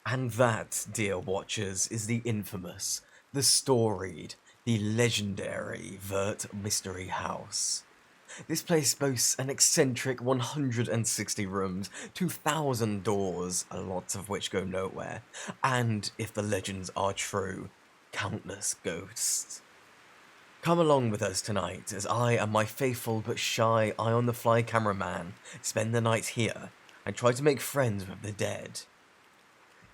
And that, dear watchers, is the infamous, the storied, the legendary Vert Mystery House. This place boasts an eccentric 160 rooms, 2,000 doors, a lot of which go nowhere, and, if the legends are true, countless ghosts. Come along with us tonight as I and my faithful but shy eye-on-the-fly cameraman spend the night here and try to make friends with the dead.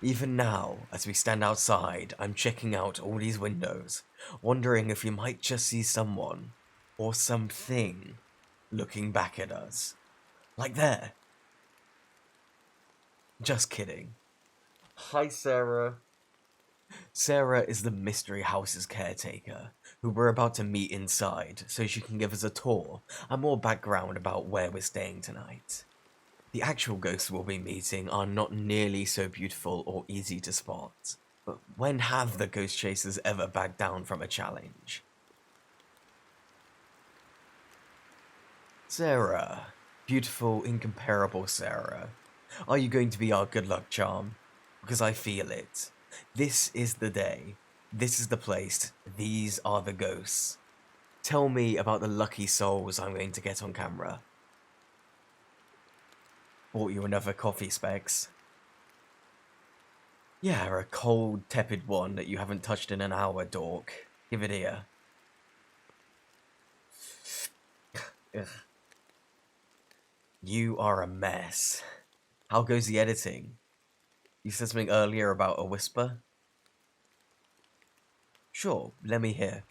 Even now, as we stand outside, I'm checking out all these windows, wondering if we might just see someone, or something, looking back at us. Like there. Just kidding. Hi, Sarah. Sarah is the Mystery House's caretaker, who we're about to meet inside so she can give us a tour and more background about where we're staying tonight. The actual ghosts we'll be meeting are not nearly so beautiful or easy to spot, but when have the ghost chasers ever backed down from a challenge? Sarah, beautiful, incomparable Sarah, are you going to be our good luck charm? Because I feel it. This is the day. This is the place. These are the ghosts. Tell me about the lucky souls I'm going to get on camera. Bought you another coffee, Specs. Yeah, a cold, tepid one that you haven't touched in an hour, dork. Give it here. Ugh. You are a mess. How goes the editing? You said something earlier about a whisper? Sure, let me hear.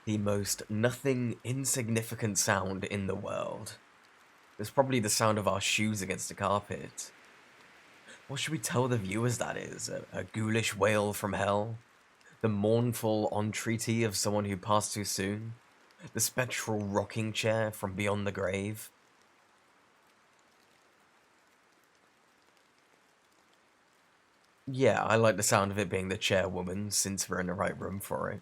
The most nothing insignificant sound in the world. It's probably the sound of our shoes against the carpet. What should we tell the viewers that is? A ghoulish wail from hell? The mournful entreaty of someone who passed too soon? The spectral rocking chair from beyond the grave? Yeah, I like the sound of it being the chairwoman, since we're in the right room for it.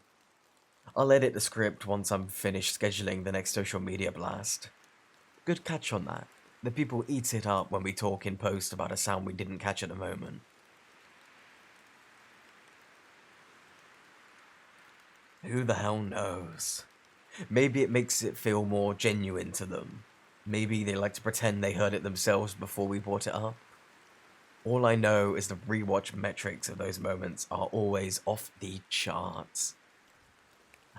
I'll edit the script once I'm finished scheduling the next social media blast. Good catch on that. The people eat it up when we talk in post about a sound we didn't catch at the moment. Who the hell knows? Maybe it makes it feel more genuine to them. Maybe they like to pretend they heard it themselves before we brought it up. All I know is the rewatch metrics of those moments are always off the charts.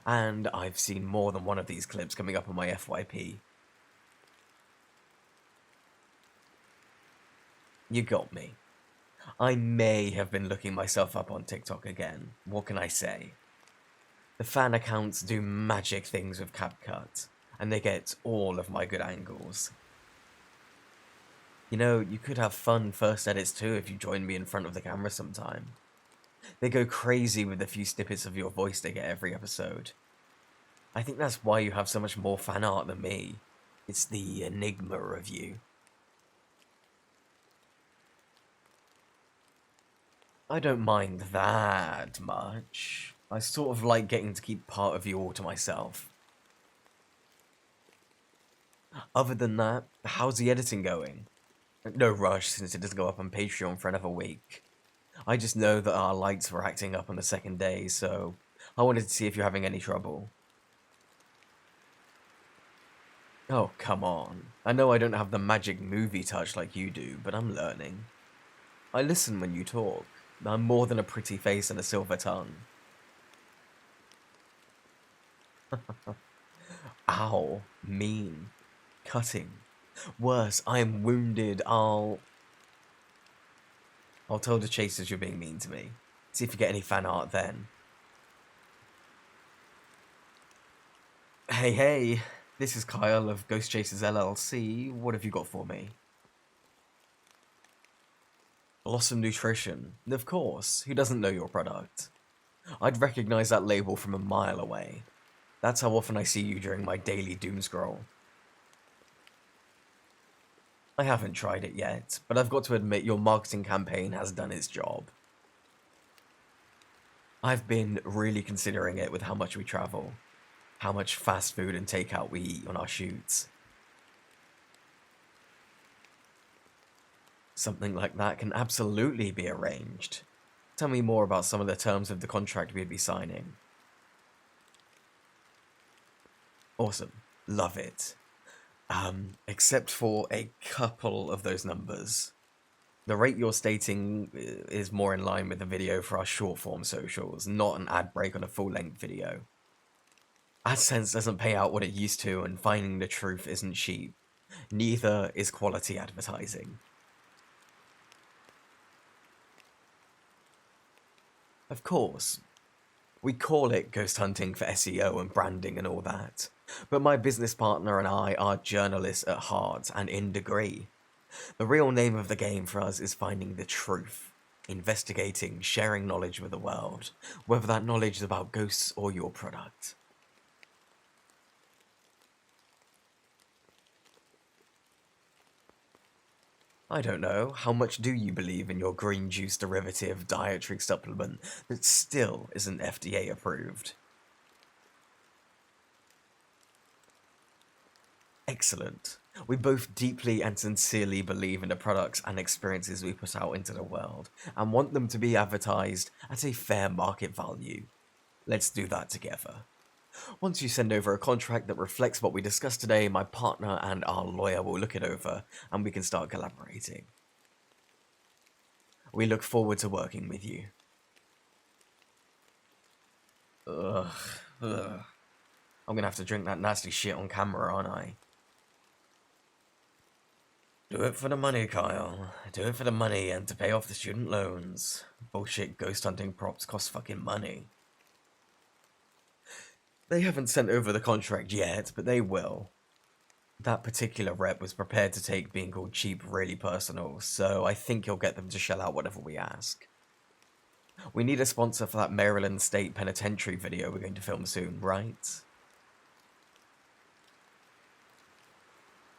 And I've seen more than one of these clips coming up on my FYP. You got me. I may have been looking myself up on TikTok again. What can I say? The fan accounts do magic things with CapCut, and they get all of my good angles. You know, you could have fun first edits too if you join me in front of the camera sometime. They go crazy with the few snippets of your voice they get every episode. I think that's why you have so much more fan art than me. It's the enigma of you. I don't mind that much. I sort of like getting to keep part of you all to myself. Other than that, how's the editing going? No rush since it doesn't go up on Patreon for another week. I just know that our lights were acting up on the second day, so I wanted to see if you're having any trouble. Oh, come on. I know I don't have the magic movie touch like you do, but I'm learning. I listen when you talk. I'm more than a pretty face and a silver tongue. Ow. Mean. Cutting. Worse, I am wounded. I'll tell the chasers you're being mean to me. See if you get any fan art then. Hey, hey. This is Kyle of Ghost Chasers LLC. What have you got for me? Blossom Nutrition. Of course. Who doesn't know your product? I'd recognize that label from a mile away. That's how often I see you during my daily doom scroll. I haven't tried it yet, but I've got to admit your marketing campaign has done its job. I've been really considering it with how much we travel, how much fast food and takeout we eat on our shoots. Something like that can absolutely be arranged. Tell me more about some of the terms of the contract we'd be signing. Awesome. Love it. Except for a couple of those numbers. The rate you're stating is more in line with the video for our short form socials, not an ad break on a full length video. AdSense doesn't pay out what it used to, and finding the truth isn't cheap. Neither is quality advertising. Of course, we call it ghost hunting for SEO and branding and all that, but my business partner and I are journalists at heart and in degree. The real name of the game for us is finding the truth, investigating, sharing knowledge with the world, whether that knowledge is about ghosts or your product. I don't know, how much do you believe in your green juice derivative dietary supplement that still isn't FDA approved? Excellent. We both deeply and sincerely believe in the products and experiences we put out into the world, and want them to be advertised at a fair market value. Let's do that together. Once you send over a contract that reflects what we discussed today, my partner and our lawyer will look it over, and we can start collaborating. We look forward to working with you. Ugh. I'm gonna have to drink that nasty shit on camera, aren't I? Do it for the money, Kyle. Do it for the money and to pay off the student loans. Bullshit ghost hunting props cost fucking money. They haven't sent over the contract yet, but they will. That particular rep was prepared to take being called cheap really personal, so I think you'll get them to shell out whatever we ask. We need a sponsor for that Maryland State Penitentiary video we're going to film soon, right?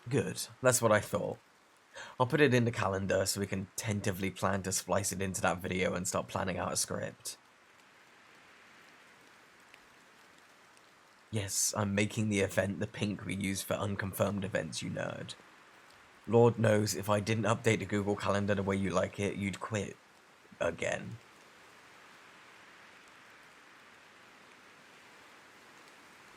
Good, that's what I thought. I'll put it in the calendar so we can tentatively plan to splice it into that video and start planning out a script. Yes, I'm making the event the pink we use for unconfirmed events, you nerd. Lord knows if I didn't update the Google Calendar the way you like it, you'd quit. Again.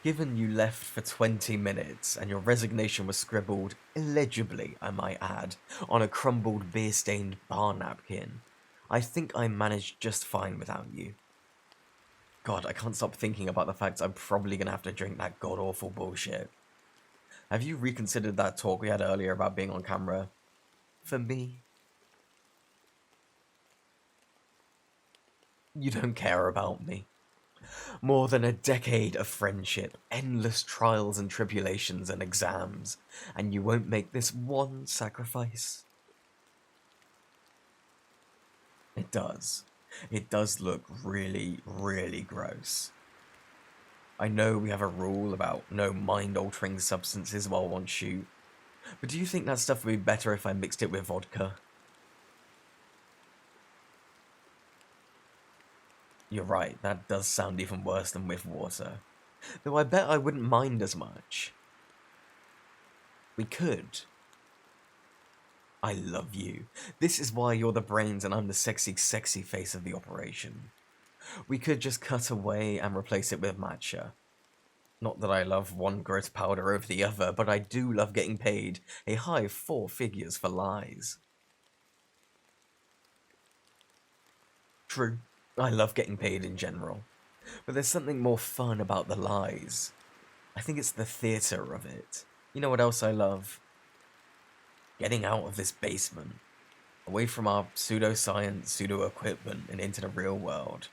Given you left for 20 minutes and your resignation was scribbled, illegibly I might add, on a crumbled beer-stained bar napkin, I think I managed just fine without you. God, I can't stop thinking about the fact I'm probably gonna have to drink that god-awful bullshit. Have you reconsidered that talk we had earlier about being on camera? For me? You don't care about me. More than a decade of friendship, endless trials and tribulations and exams, and you won't make this one sacrifice? It does. It does look really, really gross. I know we have a rule about no mind-altering substances while on shoot, but do you think that stuff would be better if I mixed it with vodka? You're right, that does sound even worse than with water. Though I bet I wouldn't mind as much. We could. I love you. This is why you're the brains and I'm the sexy, sexy face of the operation. We could just cut away and replace it with matcha. Not that I love one growth powder over the other, but I do love getting paid a high 4 figures for lies. True. I love getting paid in general, but there's something more fun about the lies. I think it's the theatre of it. You know what else I love? Getting out of this basement, away from our pseudoscience, pseudo-equipment, and into the real world.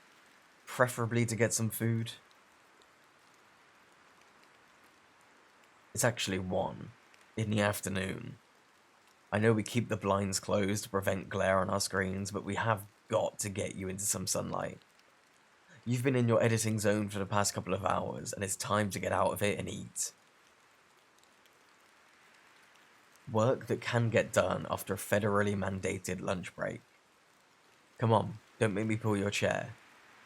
Preferably to get some food. It's actually 1 in the afternoon. I know we keep the blinds closed to prevent glare on our screens, but we have got to get you into some sunlight. You've been in your editing zone for the past couple of hours, and it's time to get out of it and eat. Work that can get done after a federally mandated lunch break. Come on, don't make me pull your chair.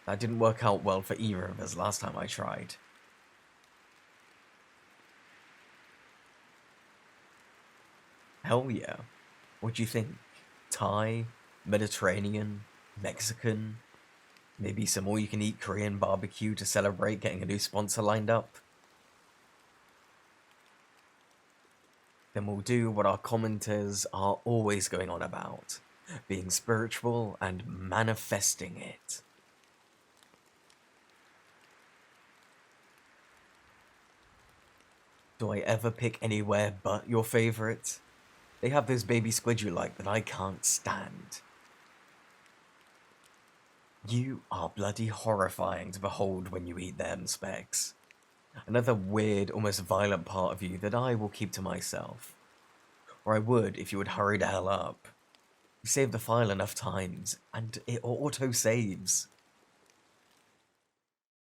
That didn't work out well for either of us last time I tried. Hell yeah. What do you think? Thai, Mediterranean, Mexican, maybe some all-you-can-eat Korean barbecue to celebrate getting a new sponsor lined up? Then we'll do what our commenters are always going on about, being spiritual and manifesting it. Do I ever pick anywhere but your favourite? They have those baby squid you like that I can't stand. You are bloody horrifying to behold when you eat them, Specs. Another weird, almost violent part of you that I will keep to myself. Or I would if you would hurry the hell up. You save the file enough times, and it auto-saves.